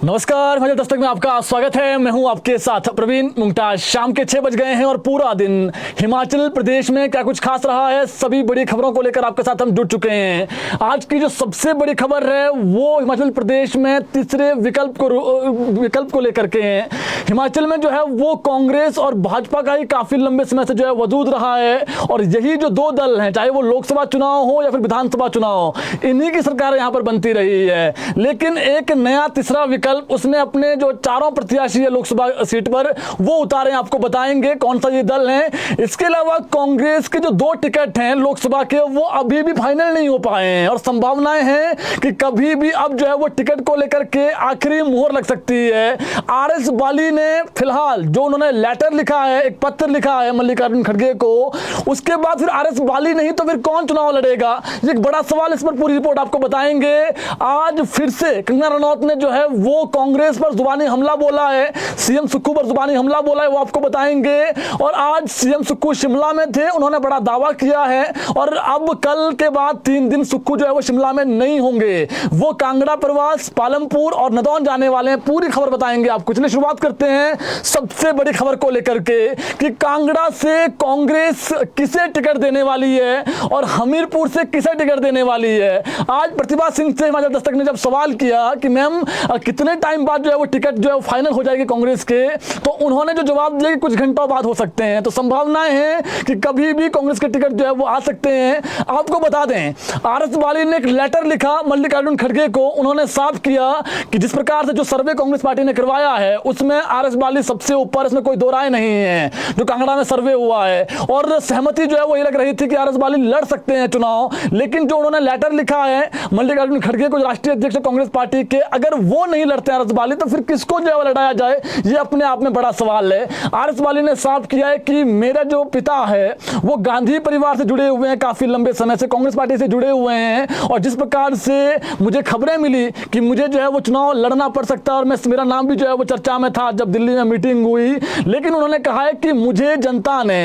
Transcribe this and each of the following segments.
नमस्कार, मुझे दस्तक में आपका स्वागत है। मैं हूं आपके साथ प्रवीण मुमताज। शाम के 6 बज गए हैं और पूरा दिन हिमाचल प्रदेश में क्या कुछ खास रहा है, सभी बड़ी खबरों को लेकर आपके साथ हम जुड़ चुके हैं। आज की जो सबसे बड़ी खबर है वो हिमाचल प्रदेश में तीसरे विकल्प को लेकर के है। हिमाचल में जो है वो कांग्रेस और भाजपा का ही काफी लंबे समय से जो है वजूद रहा है और यही जो दो दल हैं, चाहे वो लोकसभा चुनाव हो या फिर विधानसभा चुनाव, इन्हीं की सरकार यहाँ पर बनती रही है। लेकिन एक नया तीसरा विकल्प उसने अपने जो चारों प्रत्याशी है लोकसभा सीट पर वो उतारे, आपको बताएंगे कौन सा ये दल है। इसके अलावा कांग्रेस के जो 2 टिकट हैं लोकसभा के वो अभी भी फाइनल नहीं हो पाए हैं और संभावनाएं हैं कि कभी भी अब जो है वो टिकट को लेकर के आखिरी मुहर लग सकती है। आरएस बाली ने फिलहाल जो उन्होंने लेटर लिखा है, एक पत्र लिखा है मल्लिकार्जुन खड़गे को, उसके बाद फिर आरएस बाली नहीं तो फिर कौन चुनाव लड़ेगा, ये एक बड़ा सवाल। इस पर पूरी रिपोर्ट आपको बताएंगे। आज फिर से कंगना रनौत ने जो है वो कांग्रेस पर जुबानी हमला बोला है, सीएम सुक्खू पर जुबानी हमला बोला है, वो आपको बताएंगे। और आज सीएम सुक्खू शिमला में थे, उन्होंने बड़ा दावा किया है और अब कल के बाद 3 दिन सुक्खू जो है वो शिमला में नहीं होंगे, वो कांगड़ा प्रवास, पालमपुर और नदौन जाने वाले हैं। पूरी खबर बताएंगे आपको। चलिए शुरुआत करते हैं सबसे बड़ी खबर को लेकर के कि कांगड़ा से कांग्रेस किसे टिकट देने वाली है और हमीरपुर से किसे टिकट देने वाली है। आज प्रतिभा सिंह से हिमाचल दस्तक ने जब सवाल किया कि मैम कितने टाइम बाद जो है वो टिकट जो है वो फाइनल हो जाएगी कांग्रेस के, तो उन्होंने जो जवाब दिया कि कुछ घंटों बाद हो सकते हैं। तो संभावनाएं हैं कि कभी भी कांग्रेस के टिकट जो है वो आ सकते हैं। आपको बता दें, आरएस बाली ने एक लेटर लिखा मल्लिकार्जुन खड़गे को, उन्होंने साफ किया कि जिस प्रकार से जो सर्वे कांग्रेस पार्टी ने करवाया है उसमें आरएस बाली सबसे ऊपर, इसमें कोई दो राय नहीं है। जो कांगड़ा में सर्वे हुआ है और सहमति जो है वो ये लग रही थी कि आरएस बाली लड़ सकते हैं चुनाव, लेकिन जो उन्होंने लेटर लिखा है मल्लिकार्जुन खड़गे को, राष्ट्रीय अध्यक्ष कांग्रेस पार्टी के, अगर वो नहीं लड़ते आरएस बाली तो फिर किसको जो है लड़ाया जाए, ये अपने आप में बड़ा सवाल है। आरएस बाली ने साफ किया है कि मेरा जो पिता है वो गांधी परिवार से जुड़े हुए हैं, काफी लंबे समय से कांग्रेस पार्टी से जुड़े हुए हैं और जिस प्रकार से मुझे खबरें मिली कि मुझे जो है वो चुनाव लड़ना पड़ सकता है और मेरा नाम भी जो है वो चर्चा में था जब दिल्ली में मीटिंग हुई, लेकिन उन्होंने कहा है कि मुझे जनता ने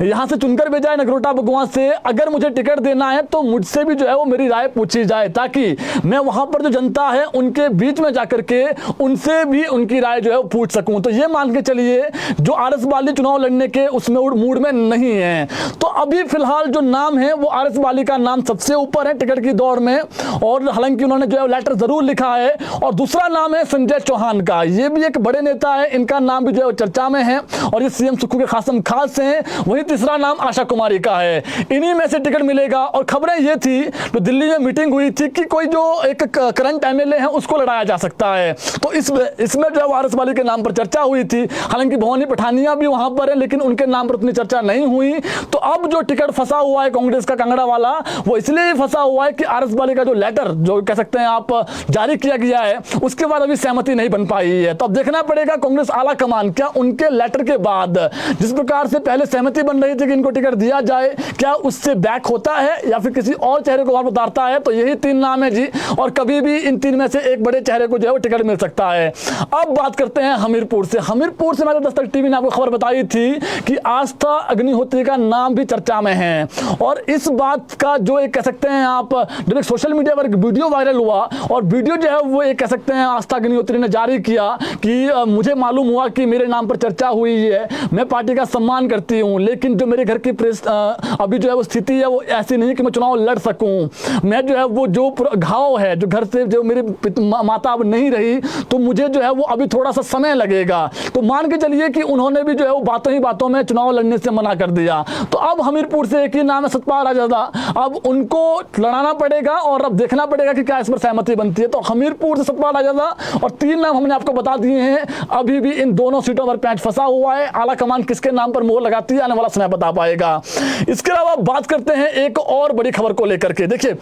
यहां से चुनकर भेजा है नगरोटा बगुआ से, अगर मुझे टिकट देना है तो मुझसे भी जो है वो मेरी राय पूछी जाए ताकि मैं वहां पर जो जनता है उनके बीच में जाकर के उनसे भी उनकी राय जो है वो पूछ सकूं। तो ये मान के चलिए जो आरएस बाली चुनाव लड़ने के उसमें मूड में नहीं है। तो अभी फिलहाल जो नाम है वो आरएस बाली का नाम सबसे ऊपर है टिकट की दौड़ में, और हालांकि उन्होंने जो है लेटर जरूर लिखा है। और दूसरा नाम है संजय चौहान का, ये भी एक बड़े नेता है, इनका नाम भी जो है चर्चा में है और ये सीएम सुक्खू के खासम खास हैं। वहीं तीसरा नाम आशा कुमारी का है, इन्हीं में से टिकट मिलेगा। और खबरें ये थी तो दिल्ली में मीटिंग हुई थी कि कोई जो एक करंट एमएलए है उसको लड़ाया जा सकता है, तो इसमें जो आरएस बाली के नाम पर चर्चा हुई थी। हालांकि भवानी पठानिया भी वहां पर है लेकिन उनके नाम पर उतनी चर्चा नहीं हुई। तो अब जो टिकट फंसा हुआ है कांग्रेस का कांगड़ा वाला, वो इसलिए फंसा हुआ है कि आरएस बाली का जो लेटर जो कह सकते हैं आप जारी किया गया है उसके बाद अभी सहमति नहीं बन पाई है। तो अब देखना पड़ेगा कांग्रेस आला कमान क्या उनके लेटर के बाद जिस प्रकार से पहले सहमति बन रही थी कि इनको टिकट दिया जाए, क्या उससे बैक होता है या फिर किसी और चेहरे को उतारता है। तो यही 3 नाम है जी, और कभी भी इन 3 में से एक बड़े चेहरे को जो है वो टिकट मिल सकता है। अब बात करते हैं हमीरपुर से। हमीरपुर से मैंने दस्तक टीवी ने आपको खबर बताई थी कि आस्था अग्निहोत्री का नाम भी चर्चा में है और इस बात का जो एक कह सकते हैं आप जब एक सोशल मीडिया पर एक वीडियो वायरल हुआ और वीडियो जो है वो एक कह सकते हैं आस्था अग्निहोत्री ने जारी किया कि मुझे मालूम हुआ कि मेरे नाम पर चर्चा हुई है, मैं पार्टी का सम्मान करती हूं, लेकिन जो मेरे घर की अभी जो है वो स्थिति है वो ऐसी नहीं कि मैं चुनाव लड़ सकूं। मैं जो है वो जो घाव है जो घर से जो मेरी माता अब नहीं रही, तो मुझे जो है वो अभी थोड़ा सा समय लगेगा। तो मान के चलिए कि उन्होंने भी जो है वो बातों ही बातों में चुनाव लड़ने से मना कर दिया। तो अब हमीरपुर से एक ही नाम है सतपाल राजदा, अब उनको लड़ाना पड़ेगा और अब देखना पड़ेगा कि क्या इस पर सहमति बनती है। तो हमीरपुर से सतपाल राजदा और 3 नाम हमने आपको बता दिए हैं। अभी भी इन दोनों सीटों पर पैंच फंसा हुआ है, आला कमान किसके नाम पर मोहर लगाती है आने वाला समय बता पाएगा। इसके अलावा बात करते हैं एक और बड़ी खबर को लेकर के। देखिए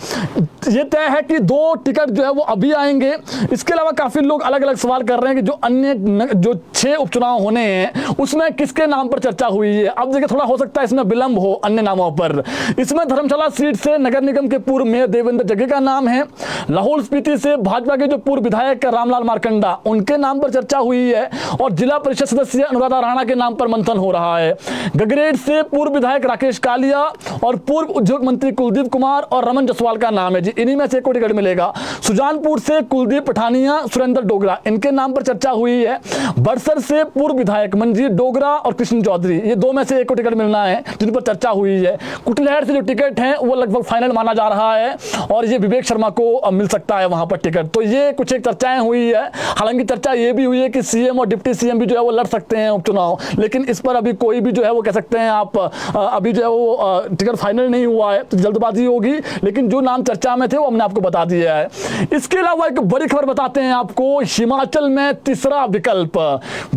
ये तय है कि 2 टिकट जो है वो अभी आएंगे। इसके अलावा काफी लोग अलग अलग सवाल कर रहे हैं कि जो अन्य जो 6 उपचुनाव होने हैं उसमें किसके नाम पर चर्चा हुई है। अब देखिए थोड़ा हो सकता है इसमें विलंब हो अन्य नामों पर। इसमें धर्मशाला सीट से नगर निगम के पूर्व मेयर देवेंद्र जग्गे का नाम है, लाहौल स्पीति से भाजपा के जो पूर्व विधायक रामलाल मारकंडा उनके नाम पर चर्चा हुई है और जिला परिषद सदस्य अनुराधा राणा के नाम पर मंथन हो रहा है। गगरेट से पूर्व विधायक राकेश कालिया और पूर्व उद्योग मंत्री कुलदीप कुमार और रमन जसवाल का नाम है जी, इन्हीं में से एक को टिकट मिलेगा। सुजानपुर से कुलदीप पठानिया, देवेंद्र डोगरा, इनके नाम पर चर्चा हुई है। बड़सर से पूर्व विधायक मंजीत डोगरा और कृष्ण चौधरी, ये दो में से एक को टिकट मिलना है जिन पर चर्चा हुई है। कुटलहर से जो टिकट है वो लगभग फाइनल माना जा रहा है और ये विवेक शर्मा को मिल सकता है वहां पर टिकट। तो ये कुछ एक चर्चाएं हुई है। हालांकि चर्चा ये भी हुई है कि सीएम और डिप्टी सीएम भी जो है वो लड़ सकते हैं उपचुनाव, लेकिन इस पर अभी कोई भी जो है वो कह सकते हैं आप अभी जो है वो टिकट फाइनल नहीं हुआ है, तो जल्दबाजी होगी। लेकिन जो नाम चर्चा में थे वो हमने आपको बता दिया है। इसके अलावा एक बड़ी खबर बताते हैं आपको, हिमाचल में तीसरा विकल्प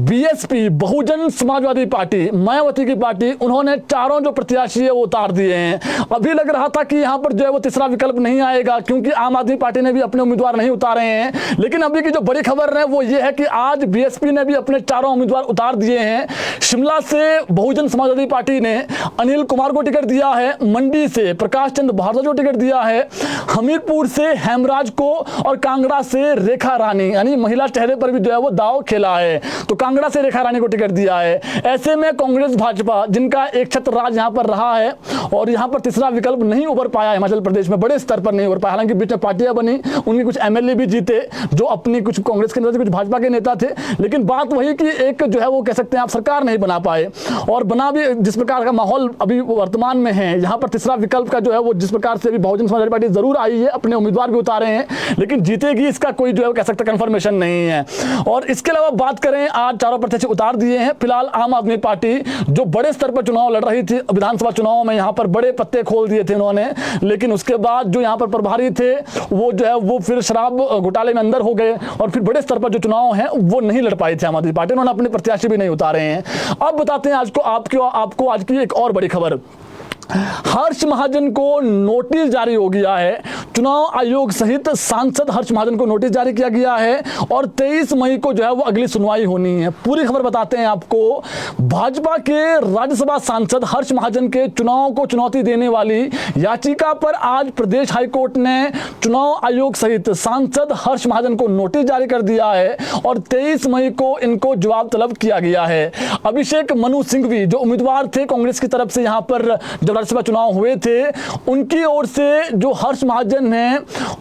बीएसपी बहुजन समाजवादी पार्टी, मायावती की पार्टी, उन्होंने चारों जो प्रत्याशी है वो उतार दिए हैं। अभी लग रहा था कि यहां पर जो है वो तीसरा विकल्प नहीं आएगा क्योंकि आम आदमी पार्टी ने भी अपने उम्मीदवार नहीं उतारे हैं, लेकिन अभी की जो बड़ी खबर है वो ये है कि आज बीएसपी ने भी अपने चारों उम्मीदवार उतार दिए हैं। शिमला से बहुजन समाजवादी पार्टी ने अनिल कुमार को टिकट दिया है, मंडी से प्रकाश चंद्र भारद्वाज को टिकट दिया है, हमीरपुर से हेमराज को और कांगड़ा से रेखा रानी, यानी महिला चेहरे पर भी जो है वो दाव खेला है, तो कांगड़ा से रेखा रानी को टिकट दिया है। ऐसे में कांग्रेस भाजपा जिनका एक छत्र राज यहां पर रहा है और यहां पर तीसरा विकल्प नहीं उभर पाया हिमाचल प्रदेश में, बड़े स्तर पर नहीं उभर पाया। हालांकि बीच में पार्टियां बनी, उनके कुछ एमएलए भी जीते जो अपनी कुछ कांग्रेस के नेता थे, कुछ भाजपा के नेता थे, लेकिन बात वही कि एक जो है वो कह सकते हैं आप सरकार नहीं बना पाए। और बना भी जिस प्रकार का माहौल अभी वर्तमान में है, यहाँ पर तीसरा विकल्प का जो है वो जिस प्रकार से अभी बहुजन समाजवादी पार्टी जरूर आई है, अपने उम्मीदवार भी उतारे हैं, लेकिन जीतेगी इसका कोई जो है कह सकते कंफर्मेशन नहीं है। और इसके अलावा बात करें, आज चारों प्रत्याशी उतार दिए हैं। फिलहाल आम आदमी पार्टी जो बड़े स्तर पर चुनाव लड़ रही थी, विधानसभा चुनाव में यहाँ पर बड़े पत्ते खोल दिए थे उन्होंने, लेकिन उसके बाद जो यहाँ पर प्रभारी थे वो जो है वो फिर शराब घोटाले में अंदर हो गए और फिर बड़े स्तर पर जो चुनाव है वो नहीं लड़ पाई थी आम आदमी पार्टी, उन्होंने अपने प्रत्याशी भी नहीं उतारे हैं। अब बताते हैं आज को आपको आज की एक और बड़ी खबर। हर्ष महाजन को नोटिस जारी हो गया है। चुनाव आयोग सहित सांसद हर्ष महाजन को नोटिस जारी किया गया है और 23 मई को जो है वो अगली सुनवाई होनी है। पूरी खबर बताते हैं आपको। भाजपा के राज्यसभा सांसद हर्ष महाजन के चुनाव को चुनौती देने वाली याचिका पर आज प्रदेश हाईकोर्ट ने चुनाव आयोग सहित सांसद हर्ष महाजन को नोटिस जारी कर दिया है और 23 मई को इनको जवाब तलब किया गया है। अभिषेक मनु सिंघवी जो उम्मीदवार थे कांग्रेस की तरफ से यहाँ पर जब राज्यसभा चुनाव हुए थे, उनकी ओर से जो हर्ष महाजन हैं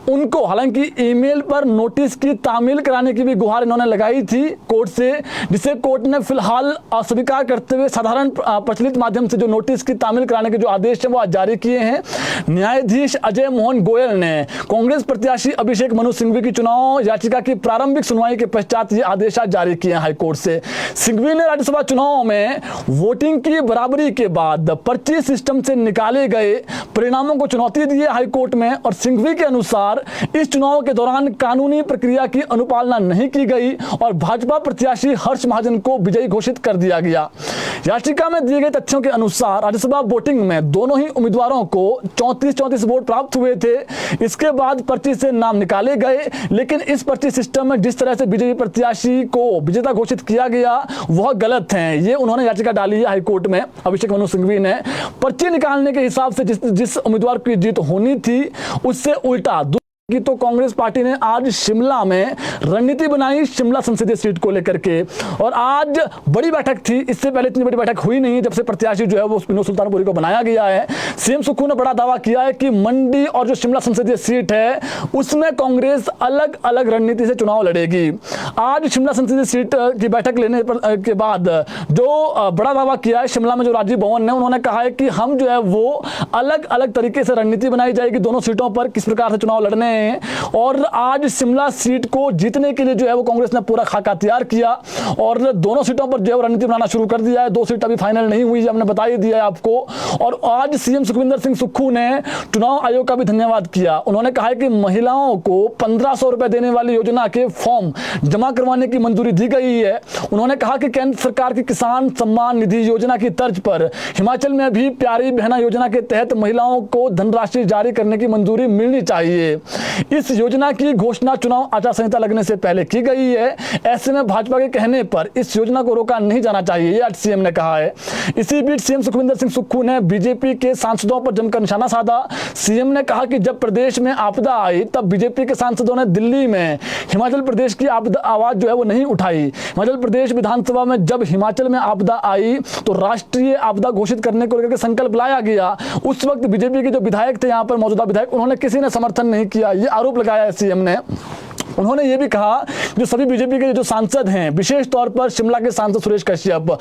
उनको हालांकि ईमेल पर नोटिस की तामील कराने की भी गुहार इन्होंने लगाई थी कोर्ट से, जिसे कोर्ट ने फिलहाल अस्वीकार करते हुए साधारण प्रचलित माध्यम से जो नोटिस की तामील कराने के जो आदेश है वो आज जारी किए हैं। न्यायाधीश अजय मोहन गोयल ने कांग्रेस प्रत्याशी अभिषेक मनु सिंघवी की चुनाव याचिका की प्रारंभिक सुनवाई के पश्चात ये आदेश जारी किए हैं हाईकोर्ट से। सिंघवी ने राज्यसभा चुनाव में वोटिंग की बराबरी के बाद पर्ची सिस्टम से निकाले गए परिणामों को चुनौती दी है हाईकोर्ट में और सिंघवी के अनुसार इस चुनाव के दौरान कानूनी प्रक्रिया की अनुपालना नहीं की गई और भाजपा प्रत्याशी हर्ष महाजन को विजयी घोषित कर दिया गया। याचिका में दिए गए तथ्यों के अनुसार राज्यसभा वोटिंग में दोनों ही उम्मीदवारों को 34 वोट प्राप्त हुए थे। इसके बाद पर्ची से नाम निकाले गए, लेकिन इस पर्ची सिस्टम में जिस तरह से बीजेपी प्रत्याशी को विजेता घोषित किया गया वह गलत है। ये उन्होंने याचिका डाली है हाईकोर्ट में अभिषेक मनु सिंघवी ने। पर्ची निकालने के हिसाब से जिस उम्मीदवार की जीत होनी थी उससे उल्टा की तो कांग्रेस पार्टी ने आज शिमला में रणनीति बनाई शिमला संसदीय सीट को लेकर के, और आज बड़ी बैठक थी। इससे पहले इतनी बड़ी बैठक हुई नहीं जब से प्रत्याशी जो है वो विनोद सुल्तानपुरी को बनाया गया है। सीएम सुक्खू ने बड़ा दावा किया है कि मंडी और जो शिमला संसदीय सीट है उसमें कांग्रेस अलग अलग रणनीति से चुनाव लड़ेगी। आज शिमला संसदीय सीट की बैठक लेने के बाद जो बड़ा दावा किया है शिमला में जो राजीव भवन ने, उन्होंने कहा है कि हम जो है वो अलग अलग तरीके से रणनीति बनाई जाएगी दोनों सीटों पर, किस प्रकार से चुनाव लड़ने। और आज शिमला सीट को जीतने के लिए जो है वो कांग्रेस ने पूरा खाका तैयार किया और दोनों सीटों पर जो है रणनीति बनाना शुरू कर दिया है। 2 सीट अभी फाइनल नहीं हुई, हमने बता ही दिया है आपको। और आज सीएम सुखविंदर सिंह सुक्खू ने चुनाव आयोग का भी धन्यवाद किया। उन्होंने कहा है कि महिलाओं को 1500 रुपए देने वाली योजना के फॉर्म जमा करवाने की मंजूरी दी गई है। उन्होंने कहा कि केंद्र सरकार की किसान सम्मान निधि योजना की तर्ज पर हिमाचल में भी प्यारी बहना योजना के तहत महिलाओं को धनराशि जारी करने की मंजूरी मिलनी चाहिए। इस योजना की घोषणा चुनाव आचार संहिता लगने से पहले की गई है। ऐसे में भाजपा के कहने पर इस योजना को रोका नहीं जाना चाहिए, ये आज सीएम ने कहा है। इसी बीच सीएम सुखविंदर सिंह सुक्खू ने बीजेपी के सांसदों पर जमकर निशाना साधा। सीएम ने कहा कि जब प्रदेश में आपदा आई तब बीजेपी के सांसदों ने दिल्ली में हिमाचल प्रदेश की आवाज जो है वो नहीं उठाई। हिमाचल प्रदेश विधानसभा में जब हिमाचल में आपदा आई तो राष्ट्रीय आपदा घोषित करने को लेकर संकल्प लाया गया। उस वक्त बीजेपी के जो विधायक थे, यहाँ पर मौजूदा विधायक, उन्होंने किसी ने समर्थन नहीं किया, ये आरोप लगाया है सीएम ने। उन्होंने ये भी कहा जो सभी बीजेपी के जो सांसद हैं, विशेष तौर पर शिमला के सांसद सुरेश कश्यप,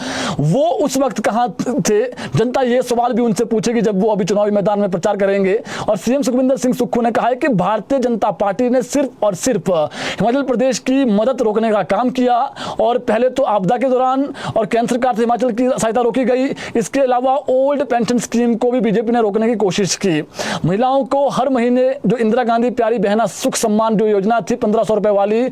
वो उस वक्त कहां थे, जनता ये सवाल भी उनसे पूछेगी जब वो अभी चुनावी मैदान में प्रचार करेंगे। और सीएम सुखविंदर सिंह सुक्खू ने कहा है कि भारतीय जनता पार्टी ने सिर्फ और सिर्फ हिमाचल प्रदेश की मदद रोकने का काम किया, और पहले तो आपदा के दौरान और केंद्र सरकार से हिमाचल की सहायता रोकी गई, इसके अलावा ओल्ड पेंशन स्कीम को भी बीजेपी ने रोकने की कोशिश की। महिलाओं को हर महीने जो इंदिरा गांधी प्यारी बहना सुख सम्मान जो योजना थी 1500 रुपए वाली,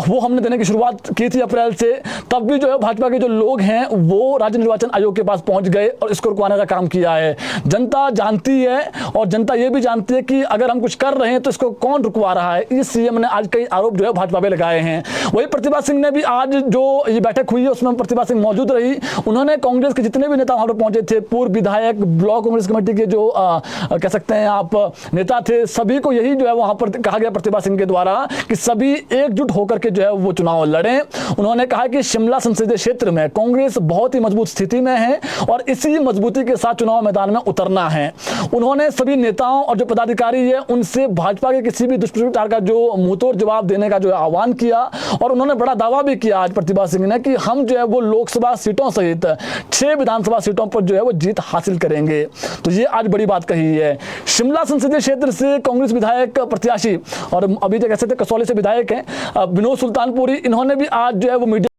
वो हमने देने की शुरुआत की थी अप्रैल से, तब भी जो है भाजपा के जो लोग हैं वो राज्य निर्वाचन आयोग के पास पहुंच गए और इसको रुकवाने का काम किया है। जनता जानती है और जनता ये भी जानती है कि अगर हम कुछ कर रहे हैं तो इसको कौन रुकवा रहा है। इस सीएम ने आज कई आरोप जो है भाजपा पे लगाए हैं। वही प्रतिभा सिंह ने भी आज जो ये बैठक हुई है उसमें प्रतिभा सिंह मौजूद रही। उन्होंने कांग्रेस के जितने भी नेता वहां पर पहुंचे थे, पूर्व विधायक, ब्लॉक कांग्रेस कमेटी के जो कह सकते हैं आप नेता थे, सभी को यही जो है वहां पर कहा गया प्रतिभा सिंह के द्वारा कि सभी एकजुट होकर के जो है वो चुनाव लड़ें। उन्होंने कहा कि शिमला संसदीय क्षेत्र में कांग्रेस बहुत ही मजबूत स्थिति में है और इसी मजबूती के साथ चुनाव मैदान में उतरना है। उन्होंने सभी नेताओं और जो पदाधिकारी है उनसे भाजपा के किसी भी दुष्प्रचार का जो मुंहतोड़ जवाब देने का जो आह्वान किया, और उन्होंने बड़ा दावा भी किया आज प्रतिभा सिंह ने कि हम जो है वो लोकसभा सीटों सहित 6 विधानसभा सीटों पर जो है वो जीत हासिल करेंगे। तो ये आज बड़ी बात कही है। शिमला संसदीय क्षेत्र से कांग्रेस विधायक प्रत्याशी और अभी तक कह सकते कसौली से विधायक हैं विनोद सुल्तानपुरी, इन्होंने भी आज जो है वो मीडिया